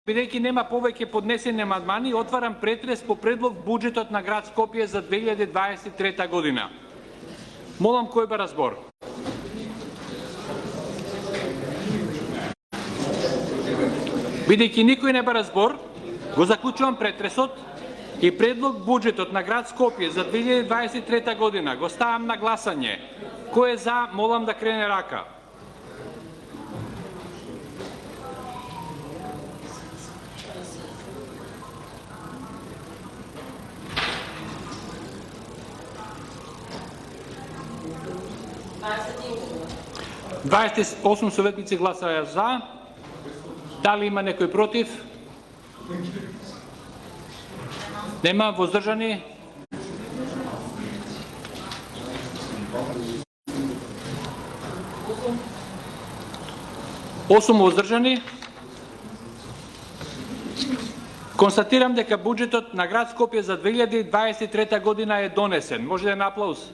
Бидејќи нема повеќе поднесени амандмани, отварам претрес по предлог буџетот на град Скопје за 2023 година. Молам кој бара збор. Бидејќи никој не бара збор, го заклучувам претресот и предлог буџетот на град Скопје за 2023 година го ставам на гласање. Кој е за, молам да крене рака. Дваесет 28 советници гласаа за. Дали има некој против? Нема. Воздржани? Осум воздржани. Констатирам дека буџетот на град Скопје за 2023 година е донесен. Може да е на аплауз.